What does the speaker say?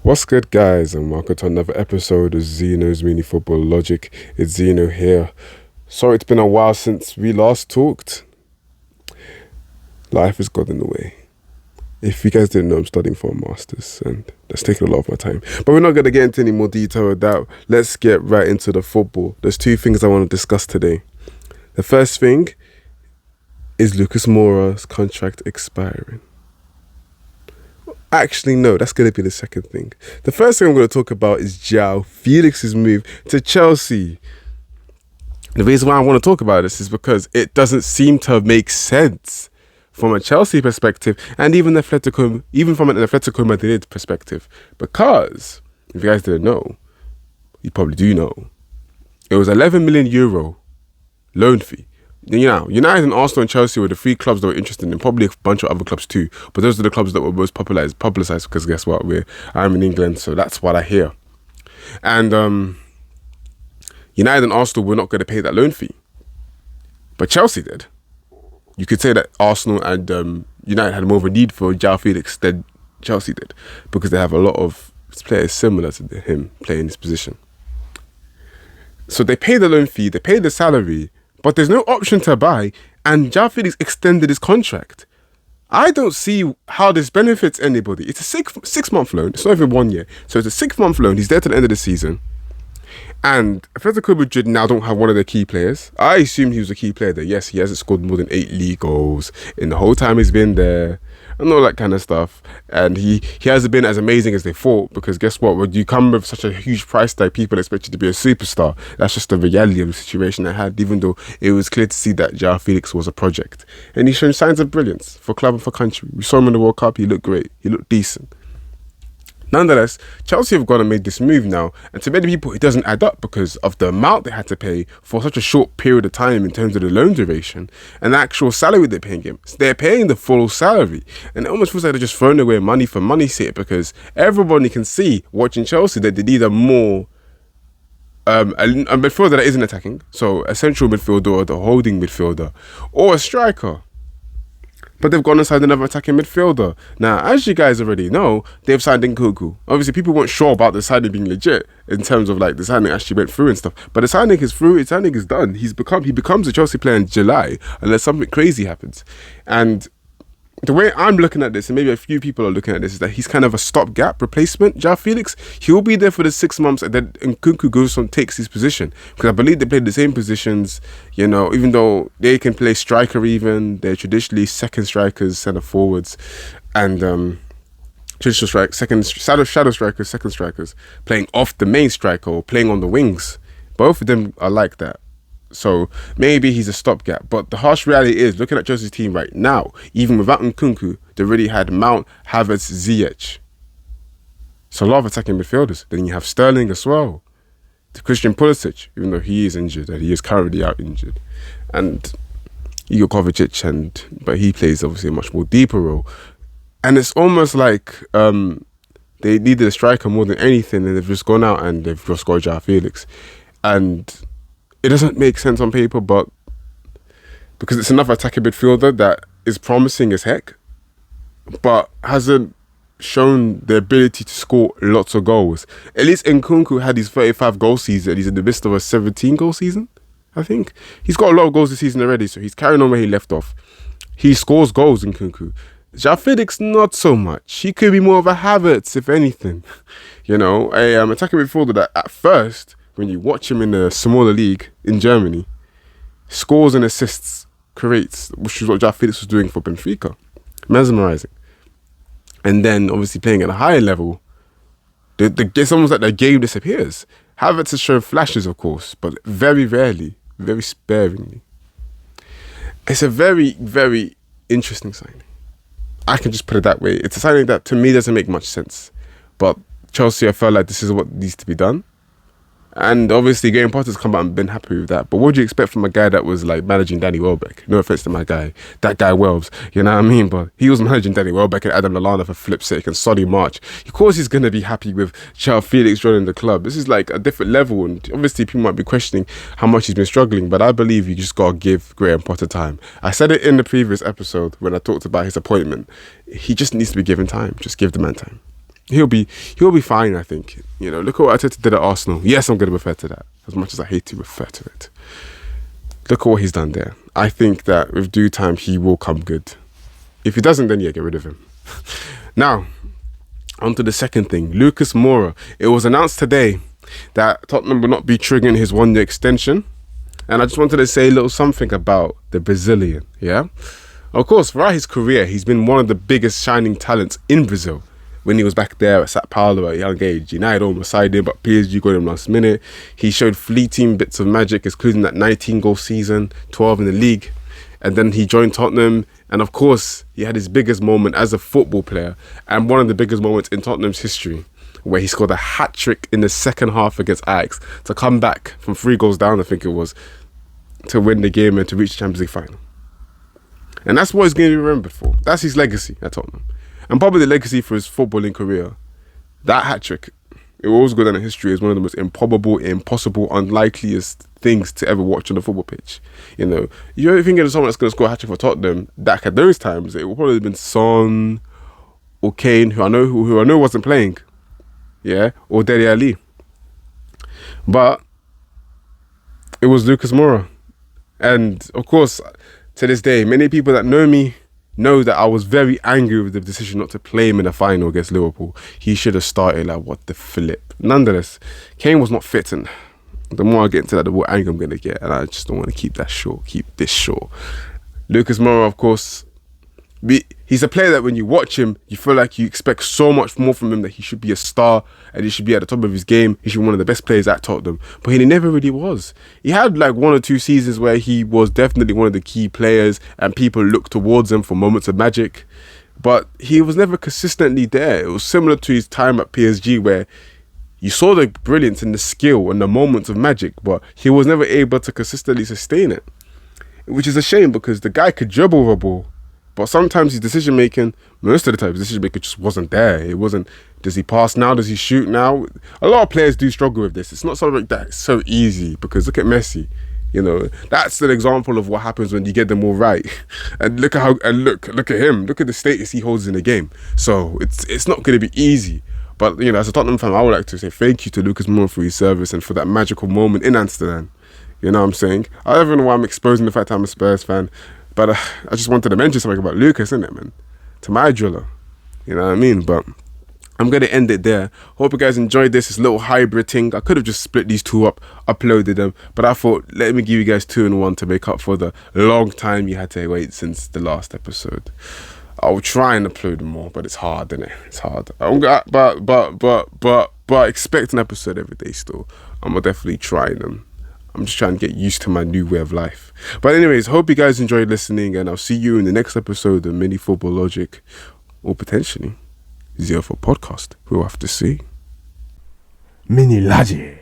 What's good, guys, and welcome to another episode of Zeno's Mini Football Logic. It's Zeno here. Sorry it's been a while since we last talked. Life has got in the way. If you guys didn't know, I'm studying for a master's and that's taking a lot of my time. But we're not going to get into any more detail with that. Let's get right into the football. There's two things I want to discuss today. The first thing is Lucas Moura's contract expiring. Actually, no, that's going to be the second thing. The first thing I'm going to talk about is João Félix's move to Chelsea. The reason why I want to talk about this is because it doesn't seem to make sense from a Chelsea perspective and even from an Atletico Madrid perspective. Because, if you guys didn't know, you probably do know, it was €11 million loan fee. You know, United and Arsenal and Chelsea were the three clubs that were interested in, probably a bunch of other clubs too. But those are the clubs that were most publicised because guess what? I'm in England, so that's what I hear. And United and Arsenal were not going to pay that loan fee. But Chelsea did. You could say that Arsenal and United had more of a need for João Félix than Chelsea did because they have a lot of players similar to him playing this position. So they paid the loan fee, they paid the salary, but there's no option to buy, and João Félix extended his contract. I don't see how this benefits anybody. It's a six-month loan. It's not even 1 year. So it's a 6-month loan. He's there to the end of the season. And Atletico Madrid now don't have one of their key players. I assumed he was a key player there. Yes, he hasn't scored more than 8 league goals in the whole time he's been there and all that kind of stuff. And he hasn't been as amazing as they thought because guess what? When you come with such a huge price tag, people expect you to be a superstar. That's just the reality of the situation I had, even though it was clear to see that João Félix was a project. And he's shown signs of brilliance for club and for country. We saw him in the World Cup. He looked great. He looked decent. Nonetheless, Chelsea have gone and made this move now, and to many people it doesn't add up because of the amount they had to pay for such a short period of time in terms of the loan duration and the actual salary they're paying him. So they're paying the full salary, and it almost feels like they're just throwing away money for money's sake because everybody can see watching Chelsea that they need a more a midfielder that isn't attacking, so a central midfielder or the holding midfielder or a striker. But they've gone and signed another attacking midfielder. Now, as you guys already know, they've signed Nkunku. Obviously, people weren't sure about the signing being legit in terms of like the signing actually went through and stuff. But the signing is through. The signing is done. He becomes a Chelsea player in July unless something crazy happens. And the way I'm looking at this, and maybe a few people are looking at this, is that he's kind of a stopgap replacement. João Félix, he'll be there for the 6 months, and then Nkunku goes and takes his position because I believe they played the same positions. You know, even though they can play striker, even they're traditionally second strikers, centre forwards, and traditional shadow strikers, second strikers, playing off the main striker or playing on the wings. Both of them are like that. So maybe he's a stopgap. But the harsh reality is, looking at Chelsea's team right now, even without Nkunku, they already had Mount, Havertz, Ziyech. So a lot of attacking midfielders. Then you have Sterling as well. To Christian Pulisic, even though he is injured, and he is currently out injured. And Igor Kovacic, but he plays obviously a much more deeper role. And it's almost like they needed a striker more than anything, and they've just gone out and they've just got João Félix. And it doesn't make sense on paper, but because it's another attacking midfielder that is promising as heck, but hasn't shown the ability to score lots of goals. At least Nkunku had his 35 goal season. He's in the midst of a 17 goal season, I think. He's got a lot of goals this season already, so he's carrying on where he left off. He scores goals, Nkunku. João Félix, not so much. He could be more of a Havertz, if anything. You know, a attacking midfielder that at first, when you watch him in the smaller league in Germany, scores and assists, creates, which is what João Félix was doing for Benfica. Mesmerising. And then, obviously, playing at a higher level, it's almost like the game disappears. Havertz has shown flashes, of course, but very rarely, very sparingly. It's a very, very interesting signing. I can just put it that way. It's a signing that, to me, doesn't make much sense. But Chelsea, I felt like this is what needs to be done. And obviously, Graham Potter's come out and been happy with that. But what do you expect from a guy that was like managing Danny Welbeck? No offense to my guy, that guy Welbs, you know what I mean? But he was managing Danny Welbeck and Adam Lallana for flip's sake and Solly March. Of course, he's going to be happy with João Félix joining the club. This is like a different level. And obviously, people might be questioning how much he's been struggling. But I believe you just got to give Graham Potter time. I said it in the previous episode when I talked about his appointment. He just needs to be given time. Just give the man time. he'll be fine, I think. You know, look at what Arteta did at Arsenal. Yes, I'm going to refer to that, as much as I hate to refer to it. Look at what he's done there. I think that with due time, he will come good. If he doesn't, then yeah, get rid of him. Now, on to the second thing. Lucas Moura. It was announced today that Tottenham will not be triggering his 1-year extension. And I just wanted to say a little something about the Brazilian, yeah? Of course, throughout his career, he's been one of the biggest shining talents in Brazil. When he was back there at Sao Paulo at a young age, United almost signed him, but PSG got him last minute. He showed fleeting bits of magic, including that 19-goal season, 12 in the league. And then he joined Tottenham. And of course, he had his biggest moment as a football player and one of the biggest moments in Tottenham's history, where he scored a hat-trick in the second half against Ajax to come back from 3 goals down, I think it was, to win the game and to reach the Champions League final. And that's what he's going to be remembered for. That's his legacy at Tottenham. And probably the legacy for his footballing career. That hat-trick, it will always go down in history as one of the most improbable, impossible, unlikeliest things to ever watch on the football pitch. You know, you ever think of someone that's going to score a hat-trick for Tottenham, back at those times, it would probably have been Son or Kane, who I know wasn't playing. Yeah, or Dele Alli. But it was Lucas Moura. And of course, to this day, many people that know me know that I was very angry with the decision not to play him in the final against Liverpool. He should have started, like, what the flip. Nonetheless, Kane was not fit, and the more I get into that, the more angry I'm going to get, and I just don't want to keep this short. Lucas Moura, of course, he's a player that when you watch him, you feel like you expect so much more from him, that he should be a star and he should be at the top of his game. He should be one of the best players at Tottenham, but he never really was. He had like 1 or 2 seasons where he was definitely one of the key players and people looked towards him for moments of magic, but he was never consistently there. It was similar to his time at PSG, where you saw the brilliance and the skill and the moments of magic, but he was never able to consistently sustain it, which is a shame because the guy could dribble the ball. But sometimes his decision making, most of the time, his decision making just wasn't there. It wasn't, does he pass now? Does he shoot now? A lot of players do struggle with this. It's not something that's so easy, because look at Messi. You know, that's an example of what happens when you get them all right. And look at look at him. Look at the status he holds in the game. So it's not going to be easy. But, you know, as a Tottenham fan, I would like to say thank you to Lucas Moura for his service and for that magical moment in Amsterdam. You know what I'm saying? I don't even know why I'm exposing the fact I'm a Spurs fan. But I just wanted to mention something about Lucas, innit, man? To my driller. You know what I mean? But I'm going to end it there. Hope you guys enjoyed this little hybrid thing. I could have just split these 2 up, uploaded them. But I thought, let me give you guys 2 in 1 to make up for the long time you had to wait since the last episode. I'll try and upload more, but it's hard, innit? It's hard. But expect an episode every day still. I'm going to definitely try them. I'm just trying to get used to my new way of life. But anyways, hope you guys enjoyed listening, and I'll see you in the next episode of Mini Football Logic, or potentially Zero for Podcast. We'll have to see. Mini Logic.